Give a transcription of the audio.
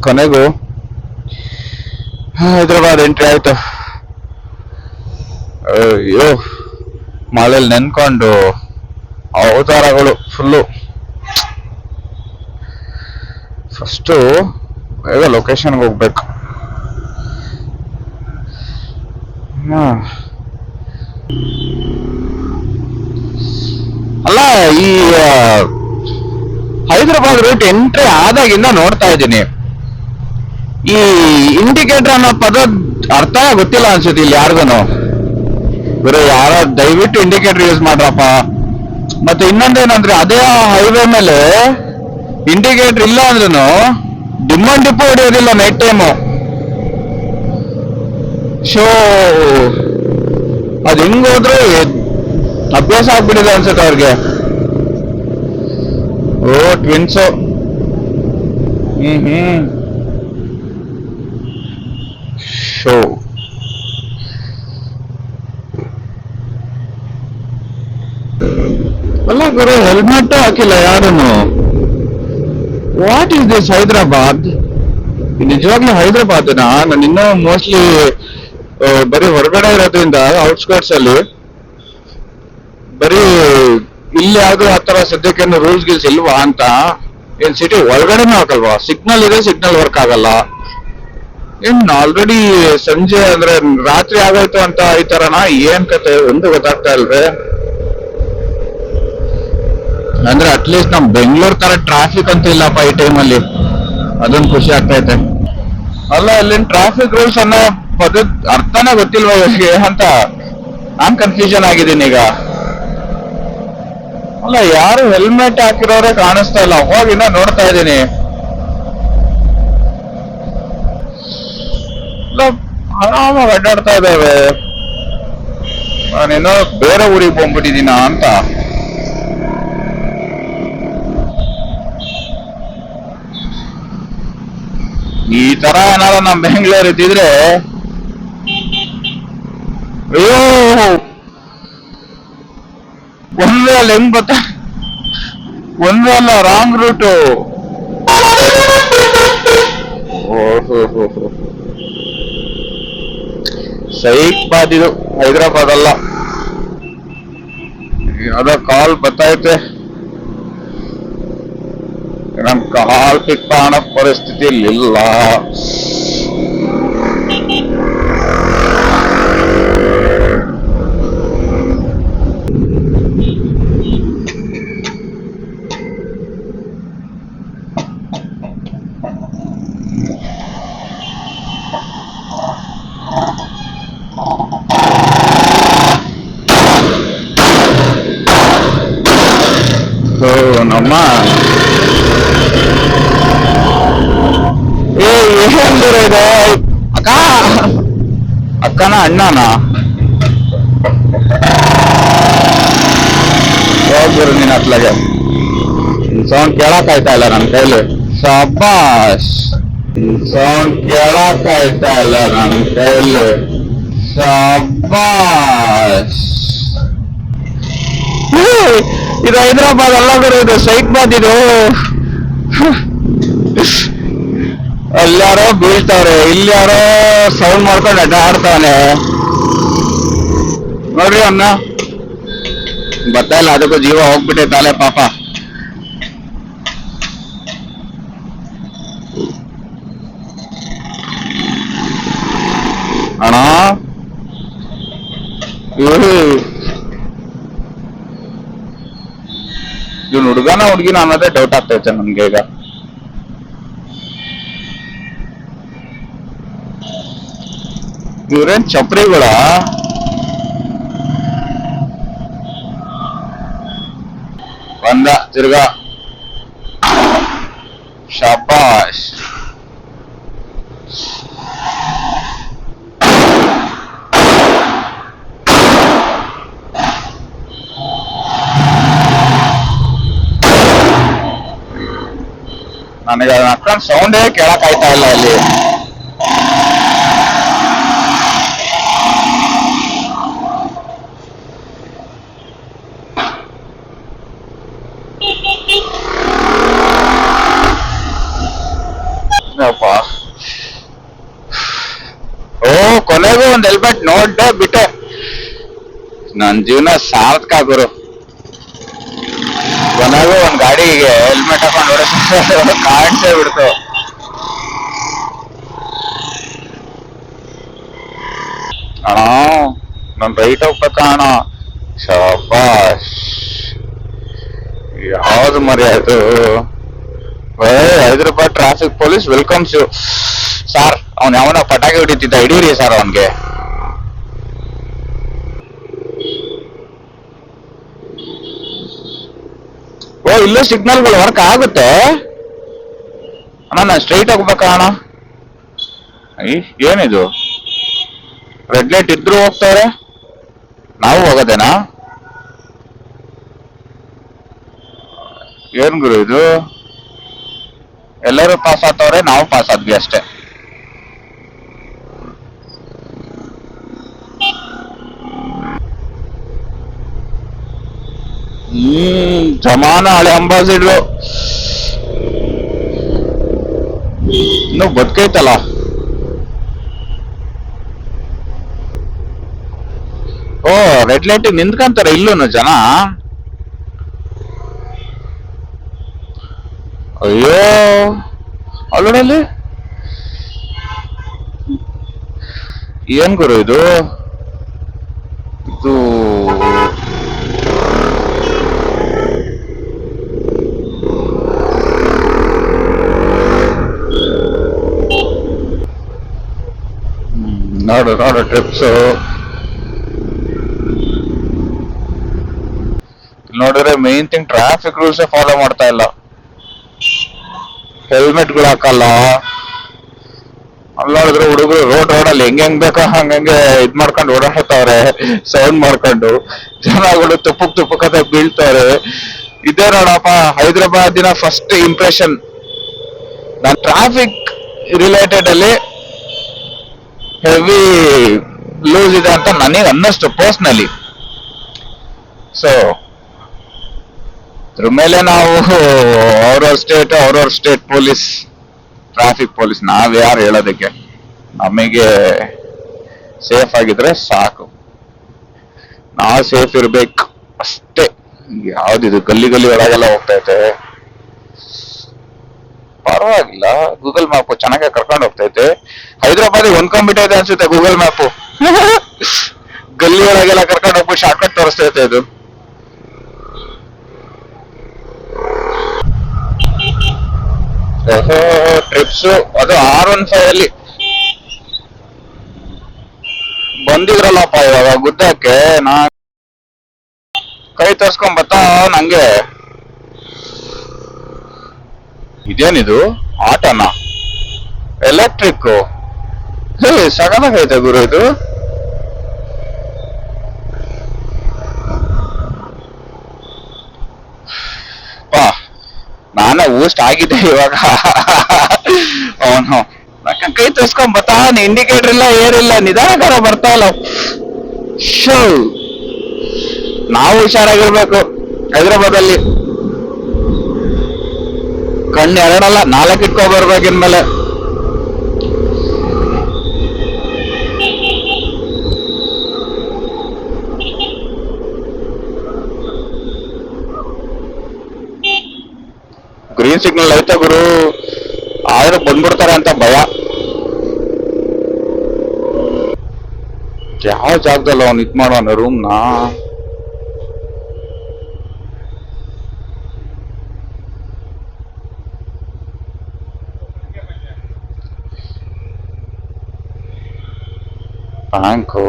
ಕೊನೆಗೂ ಹೈದರಾಬಾದ್ ಎಂಟ್ರಿ ಆಯ್ತು. ಅಯ್ಯೋ, ಮಳೆಯಲ್ಲಿ ನೆನ್ಕೊಂಡು ಅವತಾರಗಳು ಫುಲ್ಲು. ಫಸ್ಟು ಬೇಗ ಲೊಕೇಶನ್ಗೆ ಹೋಗ್ಬೇಕು. ಅಲ್ಲ, ಈ ಹೈದರಾಬಾದ್ ರೂಟ್ ಎಂಟ್ರಿ ಆದಾಗಿಂದ ನೋಡ್ತಾ ಇದ್ದೀನಿ. ಈ ಇಂಡಿಕೇಟರ್ ಅನ್ನೋ ಪದ ಅರ್ಥ ಗೊತ್ತಿಲ್ಲ ಅನ್ಸುತ್ತೆ ಇಲ್ಲಿ ಯಾರಿಗೂ. ಬರೀ ಯಾರ ದಯವಿಟ್ಟು ಇಂಡಿಕೇಟರ್ ಯೂಸ್ ಮಾಡ್ರಪ್ಪ. ಮತ್ತೆ ಇನ್ನೊಂದೇನಂದ್ರೆ, ಅದೇ ಹೈವೇ ಮೇಲೆ ಇಂಡಿಕೇಟರ್ ಇಲ್ಲ ಅಂದ್ರೂ ಡಿಮ್ಮನ್ ಡಿಪ್ಪು ಹೊಡೆಯೋದಿಲ್ಲ ನೈಟ್ ಟೈಮು. ಶೋ ಅದು ಹೆಂಗ್ ಹೋದ್ರು ಅಭ್ಯಾಸ ಆಗ್ಬಿಟ್ಟಿದೆ ಅನ್ಸುತ್ತೆ ಅವ್ರಿಗೆ. ಓ ಟ್ವಿನ್ಸು. ಶೋ ಅಲ್ಲ ಗುರು, ಹೆಲ್ಮೆಟ್ ಹಾಕಿಲ್ಲ ಯಾರನ್ನು. What is this Hyderabad? ನಿಜವಾಗ್ಲೂ ಹೈದರಾಬಾದ್ನ ನಾನು ಇನ್ನೂ ಮೋಸ್ಟ್ಲಿ ಬರೀ ಹೊರಗಡೆ ಇರೋದ್ರಿಂದ ಔಟ್ಸ್ಕರ್ಟ್ಸ್ ಅಲ್ಲಿ ಬರೀ ಇಲ್ಲಿ ಯಾವ್ದು ಆತರ ಸದ್ಯಕ್ಕೆ ರೂಲ್ಸ್ ಗಿಲ್ಸ್ ಇಲ್ವಾ ಅಂತ. ಏನ್ ಸಿಟಿ ಒಳಗಡೆನೂ ಹಾಕಲ್ವಾ? ಸಿಗ್ನಲ್ ಇದೆ, ಸಿಗ್ನಲ್ ವರ್ಕ್ ಆಗಲ್ಲ. ಏನ್ ಆಲ್ರೆಡಿ ಸಂಜೆ ಅಂದ್ರೆ ರಾತ್ರಿ ಆಗೋಯ್ತು ಅಂತ ಈ ತರನಾ? ಏನ್ ಕತೆ ಒಂದು ಗೊತ್ತಾಗ್ತಾ ಇಲ್ವೇ. ಅಂದ್ರೆ ಅಟ್ಲೀಸ್ಟ್ ನಮ್ ಬೆಂಗಳೂರು ತರ ಟ್ರಾಫಿಕ್ ಅಂತ ಇಲ್ಲಪ್ಪ ಈ ಟೈಮಲ್ಲಿ. ಅದೊಂದು ಖುಷಿ ಆಗ್ತೈತೆ. ಅಲ್ಲ, ಅಲ್ಲಿನ ಟ್ರಾಫಿಕ್ ರೂಲ್ಸ್ ಅನ್ನೋ ಪದ ಅರ್ಥನೇ ಗೊತ್ತಿಲ್ವ ಇವ್ರಿಗೆ ಅಂತ ನಾನ್ ಕನ್ಫ್ಯೂಷನ್ ಆಗಿದ್ದೀನಿ ಈಗ. ಅಲ್ಲ, ಯಾರು ಹೆಲ್ಮೆಟ್ ಹಾಕಿರೋರೇ ಕಾಣಿಸ್ತಾ ಇಲ್ಲ. ಹೋಗಿನ ನೋಡ್ತಾ ಇದ್ದೀನಿ. ಆರಾಮಾಗಿ ಅಡ್ಡಾಡ್ತಾ ಇದ್ದಾವೆ. ನಾನೇನೋ ಬೇರೆ ಊರಿಗೆ ಬಂದ್ಬಿಟ್ಟಿದ್ದೀನ ಅಂತ. ಈ ತರ ಏನಾದ್ರು ನಮ್ ಬೆಂಗಳೂರು ಇದ್ದಿದ್ರೆ, ಅಯ್ಯೋ ಒಂದೇ ಅಲ್ಲ, ಹೆಂಗ್ ಗೊತ್ತಾ, ಒಂದೇ ಅಲ್ಲ ರಾಂಗ್ ರೂಟು. ಓಹೋ, ಸೈಕ್ ಇದು ಹೈದರಾಬಾದ್ ಅಲ್ಲ. ಯಾವ್ದೋ ಕಾಲ್ ಬತ್ತೈತೆ, ನಮ್ ಕಾಲ್ ಪಿಕ್ ಮಾಡೋ ಪರಿಸ್ಥಿತಿಯಲ್ಲಿ ಇಲ್ಲ. ನಮ್ಮ ಏನ್ ದೂರ ಇದೆ ಅಕ್ಕ? ಅಕ್ಕನ ಅಣ್ಣನ ಹೋಗ್ಬಿರು ನೀನ್ ಅತ್ಲಾಗೆ. ಸೌಂಡ್ ಕೇಳಕ್ ಆಯ್ತಾ ಇಲ್ಲ ನನ್ ಕೈಲಿ. ಶಬ್ಬಾಷ್. ಸೌಂಡ್ ಕೇಳಕ್ ಆಯ್ತಾ ಇಲ್ಲ ನನ್ ಕೈಲಿ. ಶಬ್ಬಾಷ್. ಇದು ಹೈದರಾಬಾದ್ ಅಲ್ಲ ಗುರು, ಇದು ಸೈಕ್ಬಾದ್. ಇದು ಅಲ್ಯಾರೋ ಬೀಳ್ತಾವ್ರೆ, ಇಲ್ಯಾರೋ ಸೌಂಡ್ ಮಾಡ್ಕೊಂಡು ಅಡ್ಡಾಡ್ತಾನೆ ನೋಡ್ರಿ. ಅನ್ನ ಬರ್ತಾ ಇಲ್ಲ, ಅದಕ್ಕೂ ಜೀವ ಹೋಗ್ಬಿಟ್ಟೈತಾಲೆ ಪಾಪ. ಅಣ್ಣ ಇವ್ನು ಹುಡುಗನ ಹುಡುಗಿನ ಅನ್ನೋದೇ ಡೌಟ್ ಆಗ್ತೈತೆ ನನ್ಗೆ ಈಗ. ಇವ್ರೇನ್ ಚಪ್ರಿಗಳ? ಬಂದ ತಿರ್ಗಾ. ಶಾಬಾಷ್. ನನಗೆ ಅಕ್ಕನ ಸೌಂಡೇ ಕೇಳಕ್ ಆಯ್ತಾ ಇಲ್ಲ ಇಲ್ಲಿ. ಅಪ್ಪ. ಓ, ಕೊನೆಗೂ ಒಂದ್ ಹೆಲ್ಮೆಟ್ ನೋಡ್ದೆ ಬಿಟ್ಟೆ. ನನ್ ಜೀವನ ಸಾರ್ಥಕ ಗುರು. ಕೊನೆಗೂ ಒಂದ್ ಗಾಡಿಗೆ ಹೆಲ್ಮೆಟ್ ಹಾಕೊಂಡು ಓಡಿಸ್ ಕಾಣಿಸೇ ಬಿಡ್ತು. ಅಣ್ಣ, ನನ್ ರೈಟ್ ಹೋಗ್ಬೇಕ ಅಣ್ಣ. ಶಬಾಷ್. ಯಾವ್ದು ಮರಿ ಅದು? 5 ರೂಪಾಯಿ traffic police welcomes you. Sir, ಅವ್ನ್ ಯಾವನ ಪಟಾಕಿ ಹೊಡಿತಿದ್ದ, ಹಿಡೀರಿ ಸರ್ ಅವನ್ಗೆ. ಓ, ಇಲ್ಲೂ ಸಿಗ್ನಲ್ಗಳು ವರ್ಕ್ ಆಗುತ್ತೆ ಅಣ್ಣ. ನಾನು ಸ್ಟ್ರೈಟ್ ಹೋಗ್ಬೇಕಾ ಅಣ್ಣ? ಏನಿದು? ರೆಡ್ ಲೈಟ್ ಇದ್ರು ಹೋಗ್ತಾರೆ, ನಾವು ಹೋಗೋದೇನಾ? ಏನ್ ಗುರು ಇದು? ಎಲ್ಲರೂ ಪಾಸ್ ಆಗ್ತವ್ರೆ, ನಾವು ಪಾಸ್ ಆದ್ವಿ ಅಷ್ಟೇ. ಜಮಾನ ಹಳೆ ಅಂಬಾಸಿಡ್ರು ಇನ್ನು ಬದುಕೈತಲ್ಲ. ಓ, ರೆಡ್ ಲೈಟ್ ನಿಂತ್ಕೊಂತಾರೆ ಇಲ್ಲೂನು ಜನ. ಅಯ್ಯೋ, ಅಲ್ಲೋಡಲ್ಲಿ ಏನ್ ಗುರು ಇದು? ಇದು ನೋಡು ನೋಡು ಟ್ರಿಪ್ಸ್ ನೋಡಿದ್ರೆ main thing traffic rules follow ಮಾಡ್ತಾ ಇಲ್ಲ. ಹೆಲ್ಮೆಟ್ಗಳು ಹಾಕಲ್ಲ. ಅಲ್ಲಿ ನೋಡಿದ್ರೆ ಹುಡುಗರು ರೋಡಲ್ಲಿ ಹೆಂಗ್ ಬೇಕೋ ಹಂಗಂಗೆ ಇದ್ ಮಾಡ್ಕೊಂಡು ಓಡಾಡ್ತಾವ್ರೆ, ಸೌಂಡ್ ಮಾಡ್ಕೊಂಡು. ಜನಗಳು ತುಪ್ಪಕ್ ಬೀಳ್ತಾರೆ. ಇದೇ ನೋಡಪ್ಪ ಹೈದರಾಬಾದಿನ ಫಸ್ಟ್ ಇಂಪ್ರೆಷನ್. ನಾನ್ ಟ್ರಾಫಿಕ್ ರಿಲೇಟೆಡ್ ಅಲ್ಲಿ ಹೆವಿ ಲೂಸ್ ಇದೆ ಅಂತ ನನಗೆ ಅನ್ನಿಸ್ತು ಪರ್ಸ್ನಲಿ. ಸೊ ಅದ್ರ ಮೇಲೆ ನಾವು ಅವ್ರವ್ರ ಸ್ಟೇಟ್ ಪೊಲೀಸ್, ಟ್ರಾಫಿಕ್ ಪೊಲೀಸ್, ನಾವ್ ಯಾರು ಹೇಳೋದಕ್ಕೆ? ನಮಗೆ ಸೇಫ್ ಆಗಿದ್ರೆ ಸಾಕು, ನಾವು ಸೇಫ್ ಇರ್ಬೇಕು ಅಷ್ಟೇ. ಯಾವ್ದಿದು ಗಲ್ಲಿ ಒಳಗೆಲ್ಲ ಹೋಗ್ತೈತೆ, ಪರವಾಗಿಲ್ಲ. ಗೂಗಲ್ ಮ್ಯಾಪ್ ಚೆನ್ನಾಗಿ ಕರ್ಕೊಂಡು ಹೋಗ್ತೈತೆ. ಹೈದರಾಬಾದಿಗೆ ಹೊಂದ್ಕೊಂಡ್ಬಿಟ್ಟೈತೆ ಅನ್ಸುತ್ತೆ ಗೂಗಲ್ ಮ್ಯಾಪ್. ಗಲ್ಲಿ ಒಳಗೆಲ್ಲ ಕರ್ಕೊಂಡು ಹೋಗ್ಬಿಟ್ಟು ಶಾರ್ಟ್ಕಟ್ ತೋರಿಸ್ತೈತೆ ಇದು. ಟ್ರಿಪ್ಸ್ ಅದು R15 ಅಲ್ಲಿ ಬಂದಿದ್ರಲ್ಲಪ್ಪ ಇವಾಗ ಗುದ್ದಕ್ಕೆ. ನಾ ಕೈ ತರ್ಸ್ಕೊಂಡ್ ಬತ್ತಾ ನಂಗೆ. ಇದೇನಿದು? ಆಟೋನ? ಎಲೆಕ್ಟ್ರಿಕ್? ಸಗದಾಗೈತೆ ಗುರು ಇದು. ನಾನೇ ಊಸ್ಟ್ ಆಗಿದ್ದೆ ಇವಾಗ. ಅವನು ಕೈ ತೋರ್ಸ್ಕೊಂಡ್ ಬತ್ತಾನ, ಇಂಡಿಕೇಟರ್ ಇಲ್ಲ ಏರಿಲ್ಲ, ನಿಧಾನಕರ ಬರ್ತಾ ಇಲ್ಲ. ಶೋ, ನಾವು ಹುಷಾರಾಗಿರ್ಬೇಕು ಹೈದರಾಬಾದಲ್ಲಿ. ಕಣ್ಣು ಎರಡಲ್ಲ 4 ಇಟ್ಕೊ ಬರ್ಬೇಕಿನ್ಮೇಲೆ. ಗ್ರೀನ್ ಸಿಗ್ನಲ್ ಐತೆ ಗುರು, ಆದ್ರೂ ಬಂದ್ಬಿಡ್ತಾರೆ ಅಂತ ಭಯ. ಯಾವ ಜಾಗದಲ್ಲಿ ಅವ್ನು ಇದ್ ಮಾಡೋಣ ರೂಮ್ನ? ಬ್ಯಾಂಕು